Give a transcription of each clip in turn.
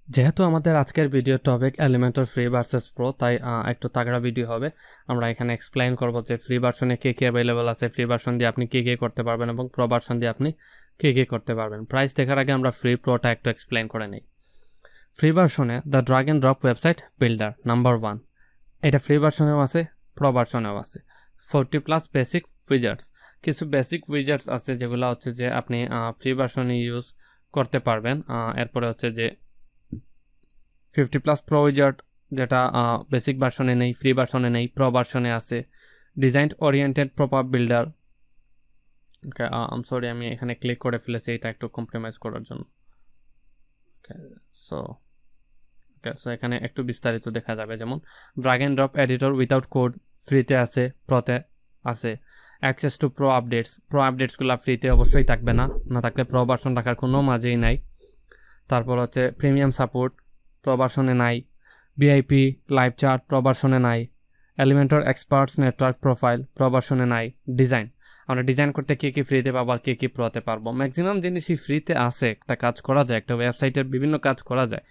যেহেতু আমাদের আজকের video topic Elementor free versus pro, তাই একটু তাগড়া ভিডিও হবে। আমরা এখানে এক্সপ্লেইন করব যে ফ্রি ভার্সনে কে কে অ্যাভেলেবল আছে, ফ্রি ভার্সন দিয়ে আপনি কে কে করতে পারবেন এবং প্রো ভার্সন দিয়ে আপনি কে কে করতে পারবেন। প্রাইস দেখার আগে আমরা ফ্রি প্রোটা একটু এক্সপ্লেইন করে নিই। ফ্রি ভার্সনে the drag and drop website builder number 1, এটা ফ্রি ভার্সনেও আছে, প্রো ভার্সনেও আছে। 40+ বেসিক উইজার্ডস, কিছু বেসিক উইজার্ডস আছে যেগুলো হচ্ছে যে আপনি ফ্রি ভার্সনে ইউজ করতে পারবেন। এরপরে হচ্ছে যে 50+ প্রো উইজার্ড, যেটা বেসিক ভার্সনে নেই, ফ্রি ভার্সনে নেই, প্রো ভার্সনে আছে। ডিজাইন ওরিয়েন্টেড প্রপার বিল্ডার, ওকে সরি আমি এখানে ক্লিক করে ফেলেছি এটা একটু কম্প্রোমাইজ করার জন্য। সো এখানে একটু বিস্তারিত দেখা যাবে, যেমন drug and drop editor without code ফ্রিতে আছে, প্রোতে আছে। অ্যাক্সেস টু প্রো আপডেটসগুলো ফ্রিতে অবশ্যই থাকবে না, না থাকলে প্রো ভার্সন রাখার কোনো মাঝেই নাই। তারপর হচ্ছে প্রিমিয়াম সাপোর্ট, প্রো ভার্সনে নাই। ভিআইপি লাইভ চার্ট প্রো ভার্সনে নাই। Elementor experts network profile pro ভার্সনে নাই। ডিজাইন, আমরা ডিজাইন করতে কে কি ফ্রিতে পাবো আর কে কি প্রোতে পারবো। ম্যাক্সিমাম জিনিসই ফ্রিতে আছে, একটা কাজ করা যায়, একটা ওয়েবসাইটের বিভিন্ন কাজ করা যায়।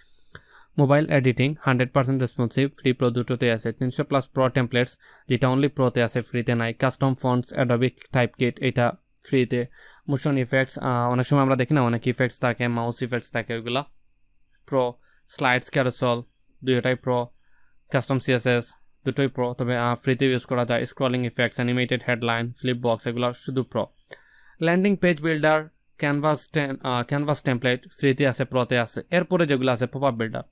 Mobile editing 100% responsive, free pro দুটোতে আছে। 300+ প্রো টেমপ্লেটস, যেটা অনলি প্রোতে আছে, ফ্রিতে নাই। Custom fonts Adobe type kit, এটা ফ্রিতে। মোশন ইফেক্টস, অনেক সময় আমরা দেখি না অনেক ইফেক্টস থাকে, মাউস ইফেক্টস থাকে, ওইগুলা প্রো। স্লাইডস ক্যারোসেল দুটোটাই প্রো। কাস্টম সিএসএস দুটোই প্রো, তবে ফ্রিতে ইউজ করা যায়। Scrolling effects, animated headline, flip box, এগুলো শুধু pro. Landing page builder, canvas template ফ্রিতে আছে, প্রোতে আছে। এরপরে যেগুলো আছে পপ আপ বিল্ডার,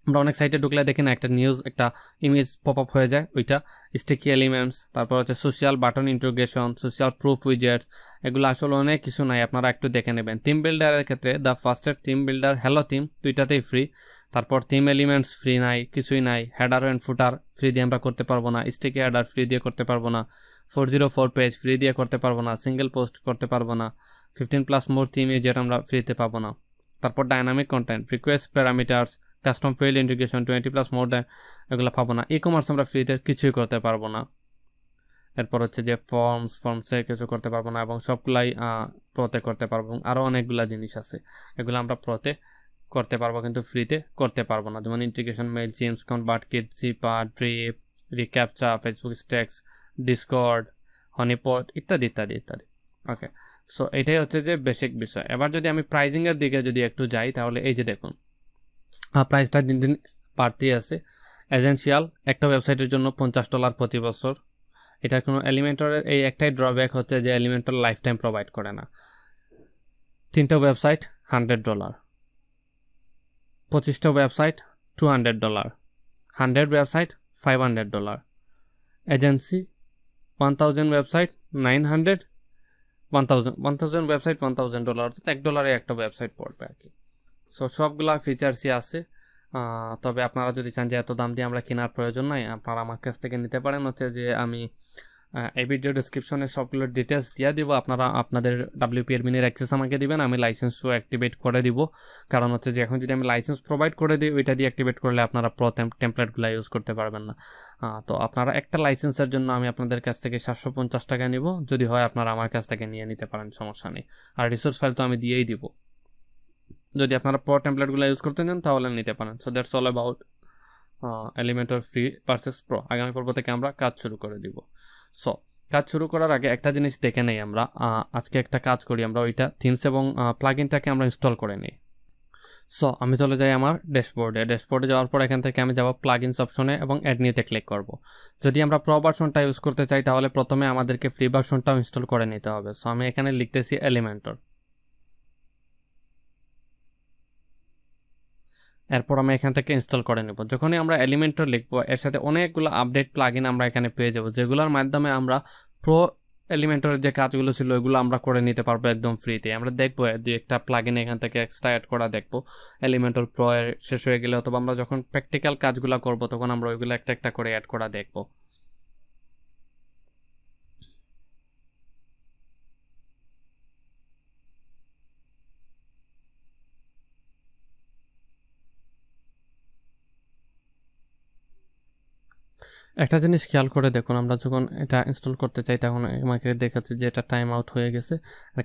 আমরা অনেক সাইটে ঢুকলে দেখি না একটা নিউজ, একটা ইমেজ পপ আপ হয়ে যায়, ওইটা। স্টিকি এলিমেন্টস, তারপর হচ্ছে social button integration, social proof widgets, এগুলো আসলে অনেক কিছু নাই, আপনারা একটু দেখে নেবেন। থিম বিল্ডারের ক্ষেত্রে দ্য ফার্স্টের থিম বিল্ডার, হ্যালো থিম, দুইটাতেই ফ্রি। তারপর থিম এলিমেন্টস ফ্রি নাই, কিছুই নাই। হেডার অ্যান্ড ফুটার ফ্রি দিয়ে আমরা করতে পারবো না। স্টিকি হেডার ফ্রি দিয়ে করতে পারবো না। 404 পেজ ফ্রি দিয়ে করতে পারবো না। সিঙ্গেল পোস্ট করতে পারবো না। 15+ মোর থিম যেটা আমরা ফ্রিতে পাবো না। তারপর dynamic content, request parameters, custom field integration 20+ মোর দেন, এগুলো পাবো না। ই কমার্স আমরা ফ্রিতে কিছুই করতে পারবো না। এরপর হচ্ছে যে ফর্মসে কিছু করতে পারবো না, এবং সবগুলাই প্রোতে করতে পারবো। আরও অনেকগুলা জিনিস আছে, এগুলো আমরা প্রোতে করতে পারবো কিন্তু ফ্রিতে করতে পারবো না। যেমন integration, mail chimps, ConvertKit, Zapier, drip, reCAPTCHA, Facebook stacks, Discord, honeypot, ইত্যাদি ইত্যাদি ইত্যাদি। ওকে, সো এটাই হচ্ছে যে বেসিক বিষয়। এবার যদি আমি প্রাইজিংয়ের দিকে যদি একটু যাই, তাহলে এই যে দেখুন প্রাইসটা দিন দিন বাড়তেই আছে। এজেন্সিয়াল, একটা ওয়েবসাইটের জন্য $50 প্রতি বছর। এটার কোনো এলিমেন্টরের এই একটাই ড্রব্যাক হচ্ছে যে এলিমেন্টর লাইফ টাইম প্রোভাইড করে না। 3টা ওয়েবসাইট $100, 25টা website $200, 100 website $500, agency 1000 website 900, 1000 website $1000, অর্থাৎ $1 একটা ওয়েবসাইট পড়বে আর কি। সো সবগুলা ফিচার্সই আছে। তবে আপনারা যদি চান যে এত দাম দিয়ে আমরা কেনার প্রয়োজন নাই, আপনারা আমার কাছ থেকে নিতে পারেন। হচ্ছে যে আমি এই ভিডিও ডিসক্রিপশনে সবগুলোর ডিটেলস দিয়ে দিব, আপনারা আপনাদের WP এডমিনের অ্যাক্সেস আমাকে দিবেন, আমি লাইসেন্সও অ্যাক্টিভেট করে দিব। কারণ হচ্ছে যে এখন যদি আমি লাইসেন্স প্রোভাইড করে দিই, ওইটা দিয়ে অ্যাক্টিভেট করলে আপনারা প্রো টেমপ্লেটগুলো ইউজ করতে পারবেন না। তো আপনারা একটা লাইসেন্সের জন্য আমি আপনাদের কাছ থেকে 750 টাকা নিব, যদি হয় আপনারা আমার কাছ থেকে নিয়ে নিতে পারেন, সমস্যা নেই। আর রিসোর্স ফাইল তো আমি দিয়েই দিব। যদি আপনারা প্রো টেমপ্লেটগুলো ইউজ করতে চান তাহলে নিতে পারেন। So that's all about Elementor free versus pro. আগামী পর্ব থেকে আমরা কাজ শুরু করে দিব। সো কাজ শুরু করার আগে একটা জিনিস দেখে নেই আমরা। আজকে একটা কাজ করি, আমরা ওইটা থিমস এবং প্লাগইনটাকে আমরা ইনস্টল করে নিই। সো আমি চলে যাই আমার ড্যাশবোর্ডে যাওয়ার পর এখান থেকে আমি যাব প্লাগইনস অপশনে এবং অ্যাড নিউতে ক্লিক করব। যদি আমরা প্রো ভার্সনটা ইউজ করতে চাই তাহলে প্রথমে আমাদেরকে ফ্রি ভার্সনটাও ইনস্টল করে নিতে হবে। সো আমি এখানে লিখতেছি এলিমেন্টর, এরপর আমরা এখান থেকে ইনস্টল করে নেব। যখনই আমরা এলিমেন্টর লিখবো, এর সাথে অনেকগুলো আপডেট প্লাগইন আমরা এখানে পেয়ে যাব, যেগুলোর মাধ্যমে আমরা প্রো এলিমেন্টরের যে কাজগুলো ছিল ওইগুলো আমরা করে নিতে পারবো একদম ফ্রিতে। আমরা দেখবো দুই একটা প্লাগইন এখান থেকে এক্সট্রা অ্যাড করা দেখবো এলিমেন্টর প্রো এর শেষ হয়ে গেলে, অথবা আমরা যখন প্র্যাকটিক্যাল কাজগুলো করবো তখন আমরা ওইগুলো একটা একটা করে অ্যাড করা দেখবো। একটা জিনিস খেয়াল করে দেখুন, আমরা যখন এটা ইনস্টল করতে চাই তখন আমাকে দেখাচ্ছে যে এটা টাইম আউট হয়ে গেছে।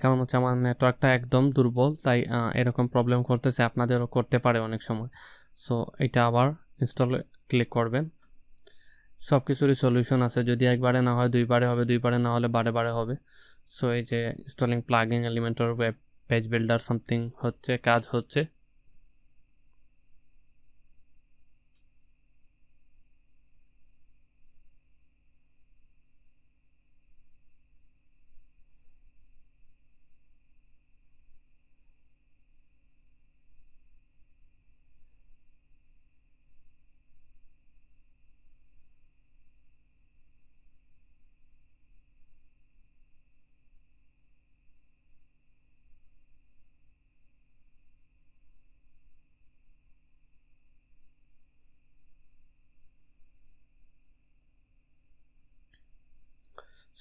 কারণ হচ্ছে আমার নেটওয়ার্কটা একদম দুর্বল, তাই এরকম প্রবলেম করতেছে, আপনাদেরও করতে পারে অনেক সময়। সো এটা আবার ইনস্টলে ক্লিক করবেন। সব কিছুরই সলিউশন আছে, যদি একবারে না হয় দুইবারে হবে, দুইবারে না হলে বারে বারে হবে। সো এই যে installing plugin Elementor web page builder something হচ্ছে, কাজ হচ্ছে।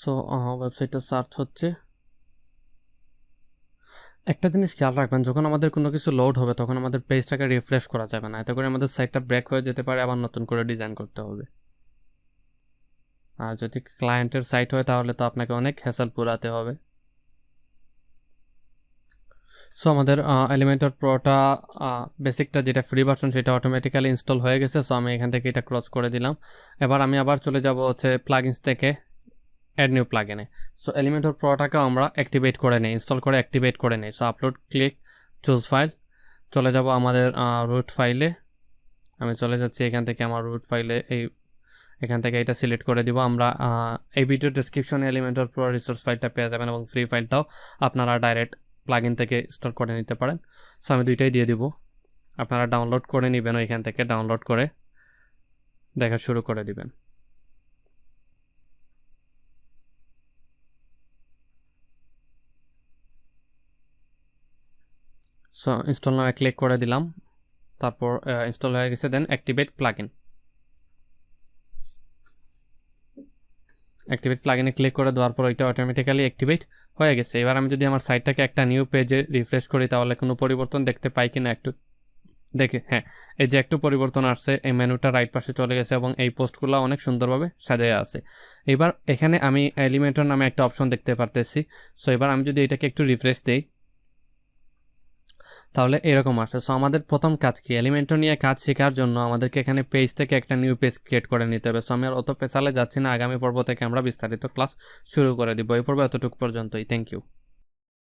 সো ওয়েবসাইটটা সার্চ হচ্ছে। একটা জিনিস খেয়াল রাখবেন, যখন আমাদের কোনো কিছু লোড হবে তখন আমাদের পেজটাকে রিফ্রেশ করা যাবে না, এতে করে আমাদের সাইটটা ব্রেক হয়ে যেতে পারে, আবার নতুন করে ডিজাইন করতে হবে। আর যদি ক্লায়েন্টের সাইট হয় তাহলে তো আপনাকে অনেক হ্যাসেল পোড়াতে হবে। সো আমাদের এলিমেন্টর প্রোটা বেসিকটা যেটা ফ্রি ভার্সন সেটা অটোমেটিক্যালি ইনস্টল হয়ে গেছে। সো আমি এখান থেকে এটা ক্লোজ করে দিলাম। এবার আমি আবার চলে যাব হচ্ছে প্লাগইনস থেকে অ্যাড নিউ প্লাগইনে। সো এলিমেন্টর প্রোটাকে আমরা অ্যাক্টিভেট করে নেই, ইনস্টল করে অ্যাক্টিভেট করে নেই। So upload click, choose file, চলে যাব আমাদের রুট ফাইলে। আমি চলে যাচ্ছি এখান থেকে আমার রুট ফাইলে, এখান থেকে এটা সিলেক্ট করে দিব। আমরা এই ভিডিও ডেসক্রিপশনে এলিমেন্টর প্রো রিসোর্স ফাইলটা পেয়ে যাবেন এবং ফ্রি ফাইলটাও আপনারা ডাইরেক্ট প্লাগইন থেকে ইনস্টল করে নিতে পারেন। সো আমি দুইটাই দিয়ে দিব, আপনারা ডাউনলোড করে নেবেন, ওইখান থেকে ডাউনলোড করে দেখা শুরু করে দিবেন। সো ইনস্টল নামে ক্লিক করে দিলাম, তারপর ইনস্টল হয়ে গেছে। দেন অ্যাক্টিভেট প্লাগইন, অ্যাক্টিভেট প্লাগইনে ক্লিক করে দেওয়ার পর ওইটা অটোমেটিক্যালি অ্যাক্টিভেট হয়ে গেছে। এবার আমি যদি আমার সাইটটাকে একটা নিউ পেজে রিফ্রেশ করি তাহলে কোনো পরিবর্তন দেখতে পাই কিনা একটু দেখে। হ্যাঁ, এই যে একটু পরিবর্তন আসছে, এই মেনুটা রাইট পাশে চলে গেছে এবং এই পোস্টগুলো অনেক সুন্দরভাবে সাজিয়ে আছে। এবার এখানে আমি এলিমেন্টর নামে একটা অপশন দেখতে পারতেছি। সো এবার আমি যদি এটাকে একটু রিফ্রেশ দিই তাহলে এরকম আসে। সো আমাদের প্রথম কাজ কি, এলিমেন্টর নিয়ে কাজ শেখার জন্য আমাদেরকে এখানে পেজ থেকে একটা নিউ পেজ ক্রিয়েট করে নিতে হবে। সো আমি আর অত পেছালে যাচ্ছি না, আগামী পর্ব থেকে আমরা বিস্তারিত ক্লাস শুরু করে দিব। এই পর্ব এতটুকু পর্যন্তই। Thank you.